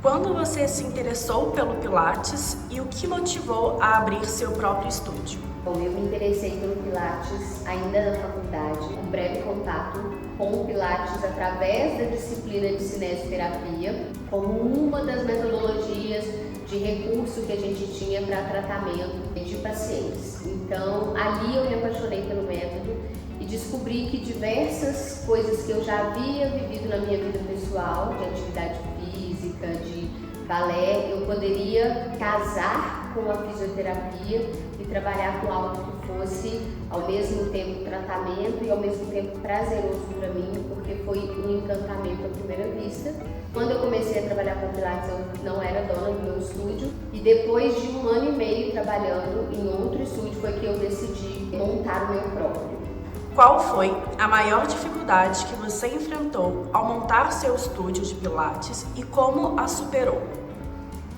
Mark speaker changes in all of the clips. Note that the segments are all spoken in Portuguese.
Speaker 1: Quando você se interessou pelo Pilates e o que motivou a abrir seu próprio estúdio?
Speaker 2: Bom, eu me interessei pelo Pilates ainda na faculdade, um breve contato com o Pilates através da disciplina de cinesioterapia, como uma das metodologias de recurso que a gente tinha para tratamento de pacientes. Então, ali eu me apaixonei pelo método e descobri que diversas coisas que eu já havia vivido na minha vida pessoal, de atividade física, de balé, eu poderia casar com a fisioterapia e trabalhar com algo que fosse ao mesmo tempo tratamento e ao mesmo tempo prazeroso para mim, porque foi um encantamento à primeira vista. Quando eu comecei a trabalhar com Pilates, eu não era dona do meu estúdio e depois de 1 ano e meio trabalhando em outro estúdio foi que eu decidi montar o meu próprio.
Speaker 1: Qual foi a maior dificuldade que você enfrentou ao montar seu estúdio de Pilates e como a superou?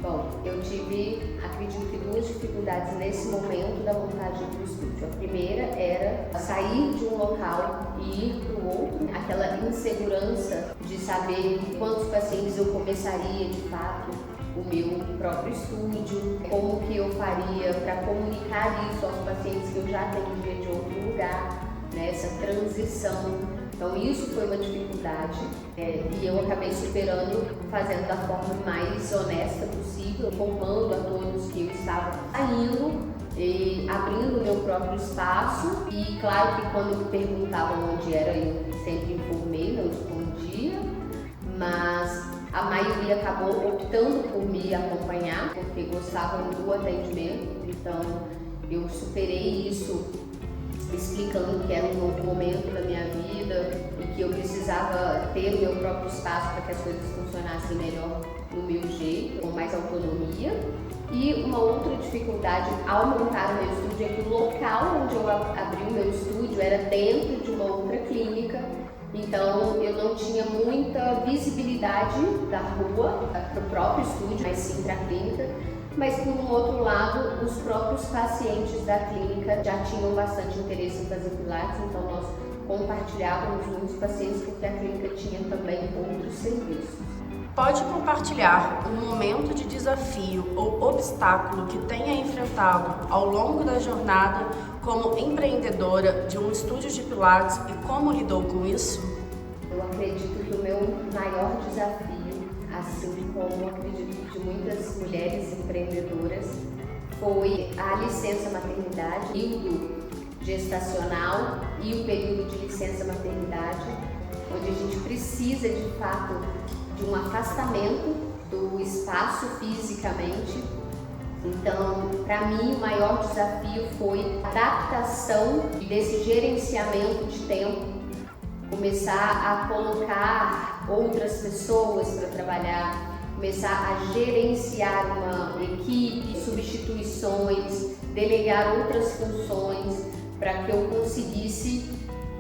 Speaker 2: Bom, eu tive, acredito que 2 dificuldades nesse momento da montagem do estúdio. A primeira era sair de um local e ir para o outro, aquela insegurança de saber quantos pacientes eu começaria de fato o meu próprio estúdio, como que eu faria para comunicar isso aos pacientes que eu já atendia de outro lugar, né, essa transição. Então isso foi uma dificuldade e eu acabei superando fazendo da forma mais honesta possível, informando a todos que eu estava saindo e abrindo o meu próprio espaço e claro que quando me perguntavam onde era eu sempre informei, não escondia, mas a maioria acabou optando por me acompanhar porque gostavam do atendimento, então eu superei isso explicando que era um novo momento da minha vida e que eu precisava ter o meu próprio espaço para que as coisas funcionassem melhor no meu jeito, com mais autonomia. E uma outra dificuldade ao montar o meu estúdio é que o local onde eu abri o meu estúdio era dentro de uma outra clínica, então eu não tinha muita visibilidade da rua para o próprio estúdio, mas sim para a clínica. Mas por um outro lado, os próprios pacientes da clínica já tinham bastante interesse em fazer Pilates, então nós compartilhávamos muitos pacientes porque a clínica tinha também outros serviços.
Speaker 1: Pode compartilhar um momento de desafio ou obstáculo que tenha enfrentado ao longo da jornada como empreendedora de um estúdio de Pilates e como lidou com isso?
Speaker 2: Eu acredito que o meu maior desafio, assim como acredito de muitas mulheres empreendedoras, foi a licença maternidade, período gestacional e o período de licença maternidade, onde a gente precisa de fato de um afastamento do espaço fisicamente. Então, para mim, o maior desafio foi a adaptação desse gerenciamento de tempo, começar a colocar outras pessoas para trabalhar, começar a gerenciar uma equipe, substituições, delegar outras funções para que eu conseguisse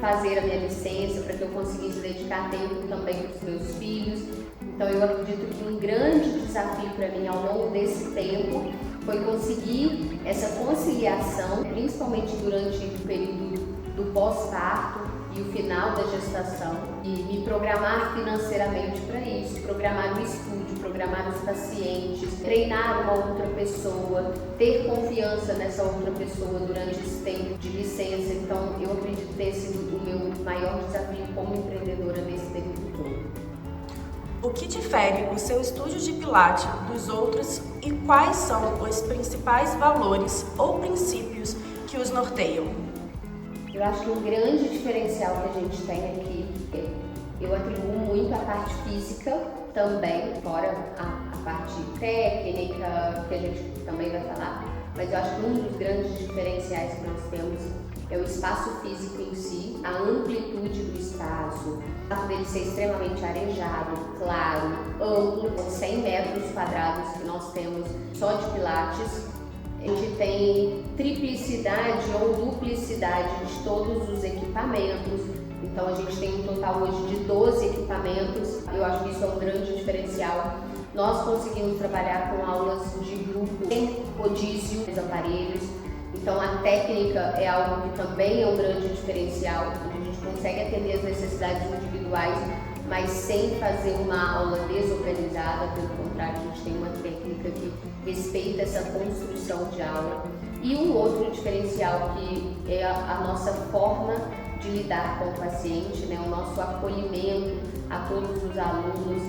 Speaker 2: fazer a minha licença, para que eu conseguisse dedicar tempo também para os meus filhos. Então eu acredito que um grande desafio para mim ao longo desse tempo foi conseguir essa conciliação, principalmente durante o período do pós-parto e o final da gestação, e me programar financeiramente para isso, programar o estúdio, programar os pacientes, treinar uma outra pessoa, ter confiança nessa outra pessoa durante esse tempo de licença. Então eu acredito ter sido o meu maior desafio como empreendedora nesse período todo.
Speaker 1: O que difere o seu estúdio de Pilates dos outros e quais são os principais valores ou princípios que os norteiam?
Speaker 2: Eu acho que um grande diferencial que a gente tem aqui, eu atribuo muito à parte física também, fora a parte técnica, que a gente também vai falar, mas eu acho que um dos grandes diferenciais que nós temos é o espaço físico em si, a amplitude do espaço, o fato dele ser extremamente arejado, claro, amplo, 100 metros quadrados que nós temos só de Pilates. A gente tem triplicidade ou duplicidade de todos os equipamentos, então a gente tem um total hoje de 12 equipamentos. Eu acho que isso é um grande diferencial. Nós conseguimos trabalhar com aulas de grupo sem rodízio dos aparelhos, então a técnica é algo que também é um grande diferencial, onde a gente consegue atender as necessidades individuais mas sem fazer uma aula desorganizada. Pelo contrário, a gente tem uma técnica que respeita essa construção de aula. E um outro diferencial que é a nossa forma de lidar com o paciente, né? O nosso acolhimento a todos os alunos,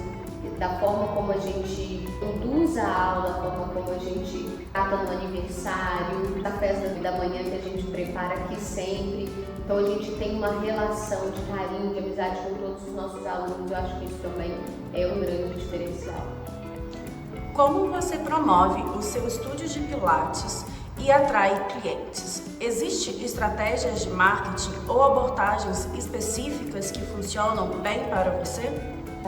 Speaker 2: da forma como a gente conduz a aula, a forma como a gente trata no aniversário, da festa da manhã que a gente prepara aqui sempre. Então a gente tem uma relação de carinho, de amizade com todos os nossos alunos. Eu acho que isso também é um grande diferencial.
Speaker 1: Como você promove o seu estúdio de Pilates e atrai clientes? Existem estratégias de marketing ou abordagens específicas que funcionam bem para você?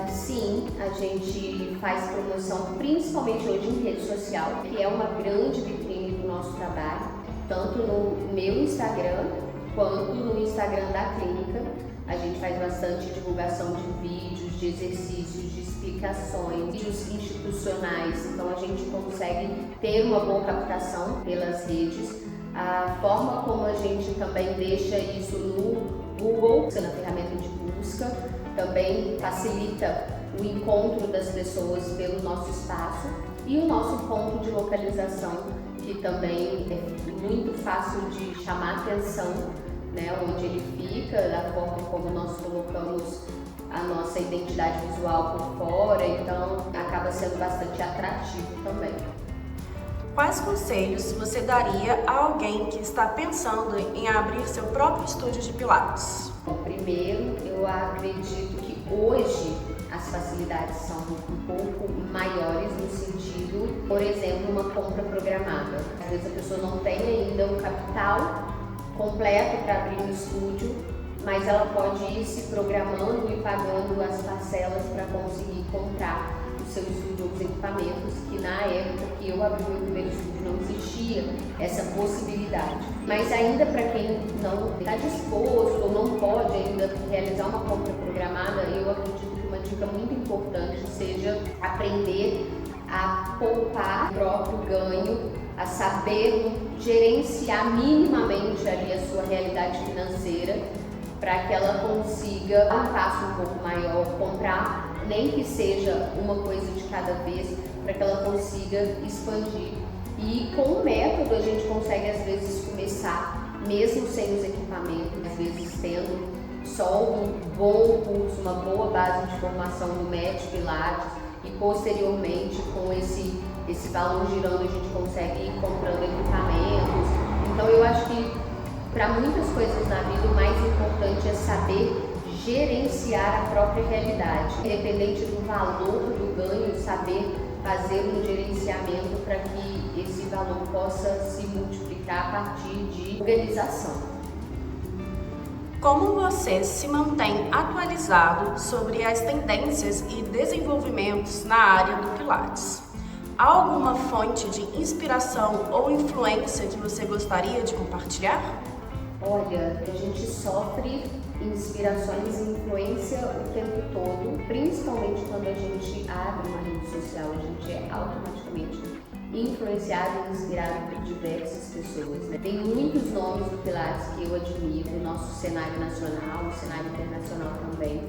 Speaker 2: Sim, a gente faz promoção principalmente hoje em rede social, que é uma grande vitrine do nosso trabalho, tanto no meu Instagram quanto no Instagram da clínica. A gente faz bastante divulgação de vídeos, de exercícios, de explicações, vídeos institucionais, então a gente consegue ter uma boa captação pelas redes. A forma como a gente também deixa isso no Google, na ferramenta de busca, também facilita o encontro das pessoas pelo nosso espaço, e o nosso ponto de localização, que também é muito fácil de chamar atenção, né, onde ele fica, da forma como nós colocamos a nossa identidade visual por fora, então acaba sendo bastante atrativo também.
Speaker 1: Quais conselhos você daria a alguém que está pensando em abrir seu próprio estúdio de Pilates?
Speaker 2: Bom, primeiro, eu acredito que hoje as facilidades são um pouco maiores no sentido, por exemplo, uma compra programada. Às vezes a pessoa não tem ainda o capital completo para abrir um estúdio, mas ela pode ir se programando e pagando as parcelas para conseguir comprar o seu estúdio, os equipamentos, que na época que eu abri o meu primeiro estúdio não existia essa possibilidade. Mas ainda para quem não está disposto ou não pode ainda realizar uma compra programada, eu acredito que uma dica muito importante seja aprender a poupar o próprio ganho, a saber gerenciar minimamente ali a sua realidade financeira, para que ela consiga um passo um pouco maior, comprar nem que seja uma coisa de cada vez, para que ela consiga expandir. E com o método a gente consegue às vezes começar, mesmo sem os equipamentos, às vezes tendo só um bom curso, uma boa base de formação no método Pilates, e posteriormente com esse valor girando a gente consegue ir comprando equipamentos. Então eu acho que para muitas coisas na vida o mais importante é saber gerenciar a própria realidade, independente do valor do ganho, saber fazer um gerenciamento para que esse valor possa se multiplicar a partir de organização.
Speaker 1: Como você se mantém atualizado sobre as tendências e desenvolvimentos na área do Pilates? Há alguma fonte de inspiração ou influência que você gostaria de compartilhar?
Speaker 2: Olha, a gente sofre inspirações e influência o tempo todo, principalmente quando a gente abre uma rede social, a gente é automaticamente influenciado e inspirado por diversas pessoas, né? Tem muitos nomes do Pilates que eu admiro, no nosso cenário nacional, no cenário internacional também,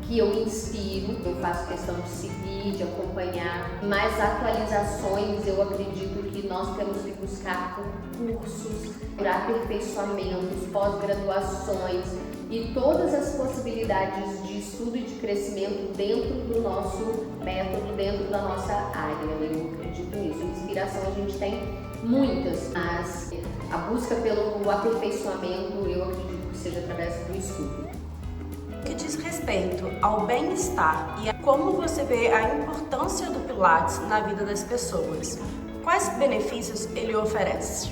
Speaker 2: que eu inspiro, eu faço questão de seguir, de acompanhar. Mais atualizações, eu acredito que nós temos que buscar por cursos, por aperfeiçoamentos, pós-graduações e todas as possibilidades de estudo e de crescimento dentro do nosso método, dentro da nossa área. Eu acredito nisso. Inspiração a gente tem muitas, mas a busca pelo aperfeiçoamento eu acredito que seja através do estudo.
Speaker 1: Que diz respeito ao bem-estar e a como você vê a importância do Pilates na vida das pessoas, quais benefícios ele oferece?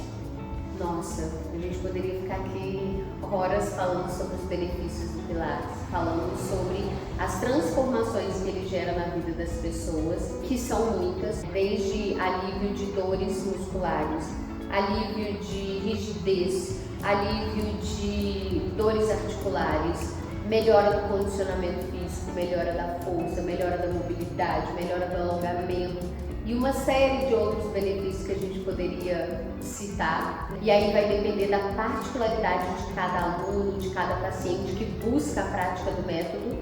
Speaker 2: Nossa, a gente poderia ficar aqui horas falando sobre os benefícios do Pilates, falando sobre as transformações que ele gera na vida das pessoas, que são muitas, desde alívio de dores musculares, alívio de rigidez, alívio de dores articulares, melhora do condicionamento físico, melhora da força, melhora da mobilidade, melhora do alongamento e uma série de outros benefícios que a gente poderia citar. E aí vai depender da particularidade de cada aluno, de cada paciente que busca a prática do método,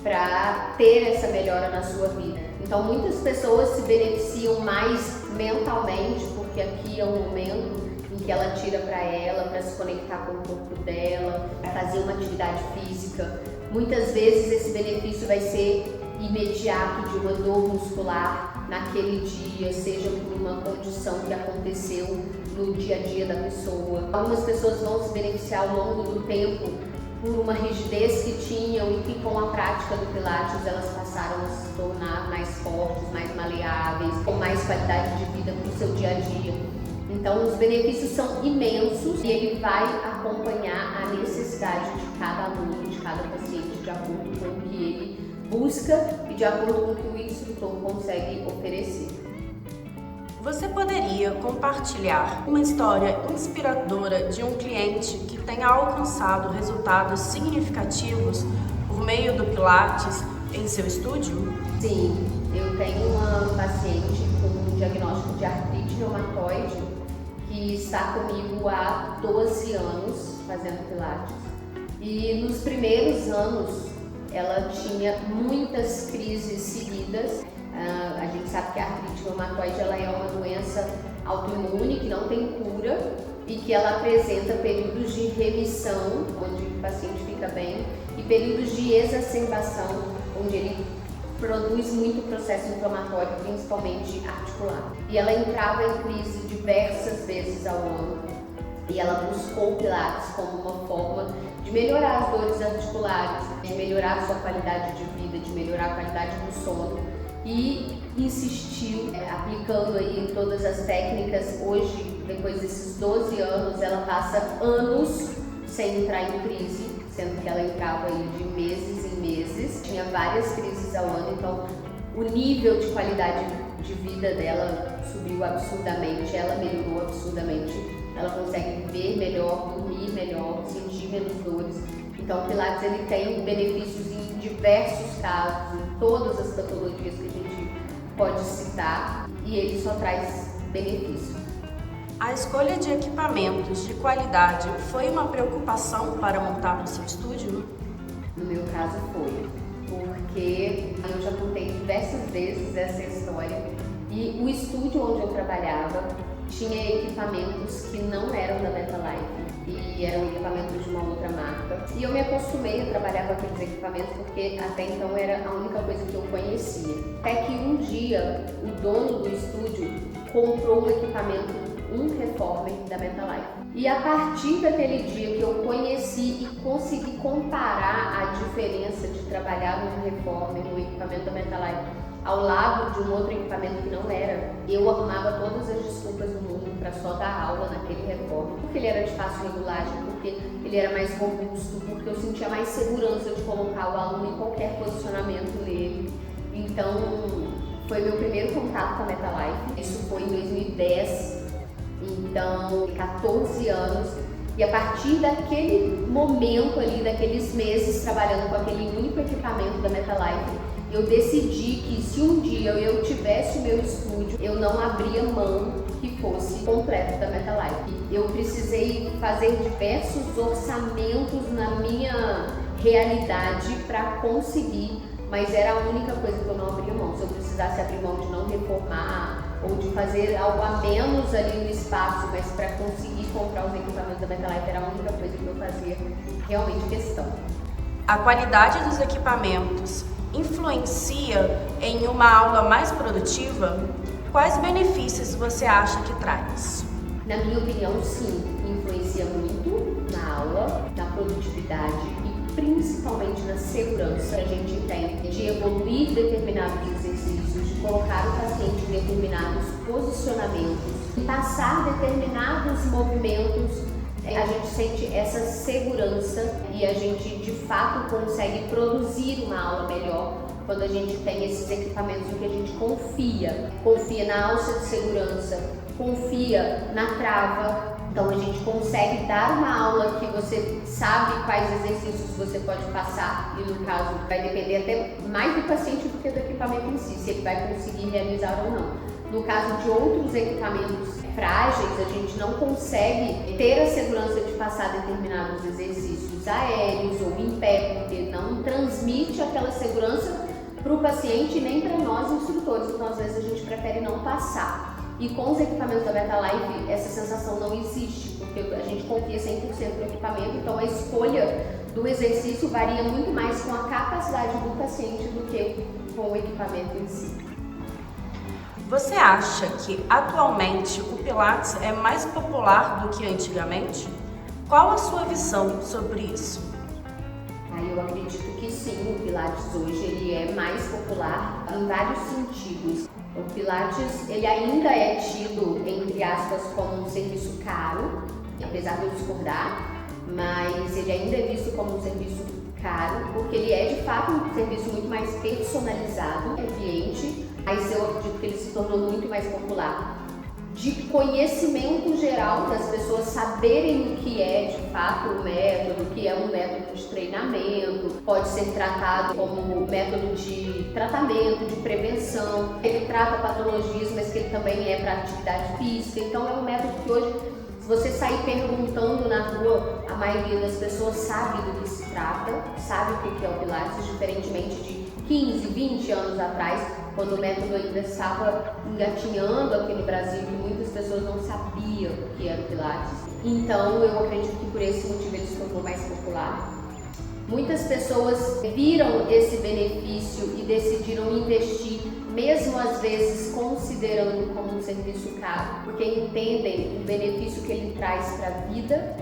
Speaker 2: para ter essa melhora na sua vida. Então muitas pessoas se beneficiam mais mentalmente, porque aqui é um momento em que ela tira para se conectar com o corpo dela, para fazer uma atividade física. Muitas vezes esse benefício vai ser imediato de uma dor muscular naquele dia, seja por uma condição que aconteceu no dia a dia da pessoa. Algumas pessoas vão se beneficiar ao longo do tempo por uma rigidez que tinham e que com a prática do Pilates elas passaram a se tornar mais fortes, mais maleáveis, com mais qualidade de vida para o seu dia a dia. Então os benefícios são imensos e ele vai acompanhar a necessidade de cada aluno, de cada paciente, de acordo com o que ele busca e de acordo com o que o instrutor consegue oferecer.
Speaker 1: Você poderia compartilhar uma história inspiradora de um cliente que tenha alcançado resultados significativos por meio do Pilates em seu estúdio?
Speaker 2: Sim, eu tenho uma paciente com um diagnóstico de artrite reumatoide que está comigo há 12 anos fazendo Pilates. E nos primeiros anos ela tinha muitas crises seguidas. A gente sabe que a artrite reumatoide ela é uma doença autoimune que não tem cura e que ela apresenta períodos de remissão, onde o paciente fica bem, e períodos de exacerbação, onde ele produz muito processo inflamatório, principalmente articular. E ela entrava em crise diversas vezes ao ano e ela buscou o Pilates como uma forma de melhorar as dores articulares, de melhorar a sua qualidade de vida, de melhorar a qualidade do sono. E insistiu, aplicando aí em todas as técnicas. Hoje, depois desses 12 anos, ela passa anos sem entrar em crise, sendo que ela entrava aí de meses em meses, tinha várias crises ao ano, então o nível de qualidade de vida dela subiu absurdamente, ela melhorou absurdamente, ela consegue viver melhor, dormir melhor, sentir menos dores. Então o Pilates ele tem benefícios em diversos casos, em todas as patologias que a gente pode citar, e ele só traz benefício.
Speaker 1: A escolha de equipamentos de qualidade foi uma preocupação para montar o seu estúdio?
Speaker 2: No meu caso foi, porque eu já contei diversas vezes essa história, e o estúdio onde eu trabalhava tinha equipamentos que não eram da Metalife e eram equipamentos de uma outra marca. E eu me acostumei a trabalhar com aqueles equipamentos porque até então era a única coisa que eu conhecia. Até que um dia o dono do estúdio comprou um equipamento, um reformer da Metalife. E a partir daquele dia que eu conheci e consegui comparar a diferença de trabalhar num reformer, no equipamento da Metalife, ao lado de um outro equipamento que não era, eu arrumava todas as desculpas do mundo para só dar aula naquele reformer, porque ele era de fácil regulagem, porque ele era mais robusto, porque eu sentia mais segurança de colocar o aluno em qualquer posicionamento nele. Então, foi meu primeiro contato com a Metalife, isso foi em 2010, então 14 anos, e a partir daquele momento ali, daqueles meses trabalhando com aquele único equipamento da Metalife, eu decidi que se um dia eu tivesse o meu estúdio, eu não abria mão que fosse completo da Metalife. Eu precisei fazer diversos orçamentos na minha realidade para conseguir, mas era a única coisa que eu não abria mão. Se eu precisasse abrir mão de não reformar ou de fazer algo a menos ali no espaço, mas para conseguir comprar os equipamentos da Metalife era a única coisa que eu fazia realmente questão.
Speaker 1: A qualidade dos equipamentos influencia em uma aula mais produtiva? Quais benefícios você acha que traz?
Speaker 2: Na minha opinião, sim, influencia muito na aula, na produtividade e principalmente na segurança que a gente tem de evoluir determinados exercícios, de colocar o paciente em determinados posicionamentos, de passar determinados movimentos. A gente sente essa segurança e a gente de fato consegue produzir uma aula melhor quando a gente tem esses equipamentos em que a gente confia na alça de segurança, confia na trava. Então a gente consegue dar uma aula que você sabe quais exercícios você pode passar e no caso vai depender até mais do paciente do que do equipamento em si, se ele vai conseguir realizar ou não. No caso de outros equipamentos frágeis, a gente não consegue ter a segurança de passar determinados exercícios aéreos ou em pé, porque não transmite aquela segurança para o paciente nem para nós instrutores, então às vezes a gente prefere não passar. E com os equipamentos da Betalife, essa sensação não existe, porque a gente confia 100% no equipamento, então a escolha do exercício varia muito mais com a capacidade do paciente do que com o equipamento em si.
Speaker 1: Você acha que atualmente o Pilates é mais popular do que antigamente? Qual a sua visão sobre isso?
Speaker 2: Eu acredito que sim, o Pilates hoje ele é mais popular em vários sentidos. O Pilates ele ainda é tido, entre aspas, como um serviço caro, apesar de eu discordar, mas ele ainda é visto como um serviço caro, porque ele é de fato um serviço muito mais personalizado no cliente, mas eu acredito que ele se tornou muito mais popular. De conhecimento geral, das pessoas saberem o que é de fato o método, que é um método de treinamento, pode ser tratado como método de tratamento, de prevenção. Ele trata patologias, mas que ele também é para atividade física. Então é um método que hoje, se você sair perguntando na rua, a maioria das pessoas sabe do que se trata, sabe o que é o Pilates, diferentemente de 15, 20 anos atrás, quando o método ainda estava engatinhando aqui no Brasil e muitas pessoas não sabiam o que era o Pilates. Então eu acredito que por esse motivo ele se tornou mais popular. Muitas pessoas viram esse benefício e decidiram investir, mesmo às vezes considerando como um serviço caro, porque entendem o benefício que ele traz para a vida.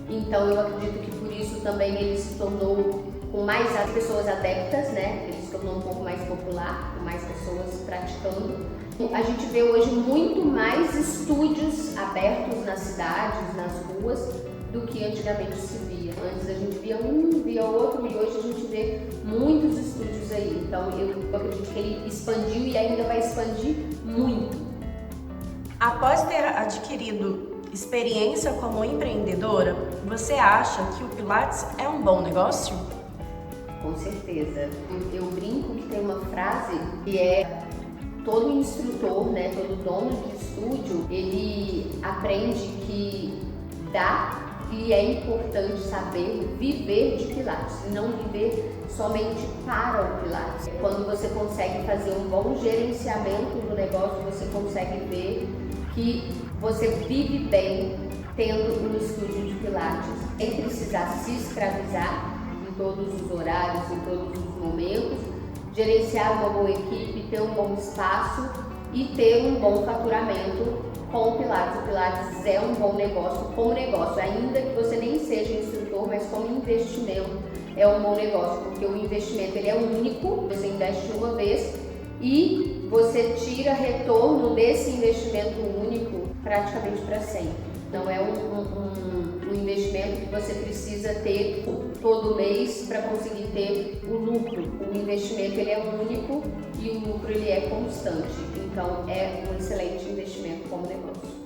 Speaker 2: Então eu acredito que por isso também ele se tornou com mais pessoas adeptas, né? Ele se tornou um pouco mais popular, com mais pessoas praticando. A gente vê hoje muito mais estúdios abertos nas cidades, nas ruas, do que antigamente se via. Antes a gente via um, via outro e hoje a gente vê muitos estúdios aí. Então eu acredito que ele expandiu e ainda vai expandir muito.
Speaker 1: Após ter adquirido experiência como empreendedora, você acha que o Pilates é um bom negócio?
Speaker 2: Com certeza. Eu brinco que tem uma frase que é: todo instrutor, né, todo dono de estúdio, ele aprende que dá e é importante saber viver de Pilates, e não viver somente para o Pilates. Quando você consegue fazer um bom gerenciamento do negócio, você consegue ver que você vive bem tendo um estúdio de Pilates, sem precisar se escravizar em todos os horários, em todos os momentos, gerenciar uma boa equipe, ter um bom espaço e ter um bom faturamento com o Pilates. O Pilates é um bom negócio como negócio, ainda que você nem seja instrutor, mas como investimento é um bom negócio, porque o investimento ele é único, você investe uma vez e você tira retorno desse investimento único praticamente para sempre. Não é um investimento que você precisa ter todo mês para conseguir ter o lucro. O investimento ele é único e o lucro ele é constante. Então é um excelente investimento como negócio.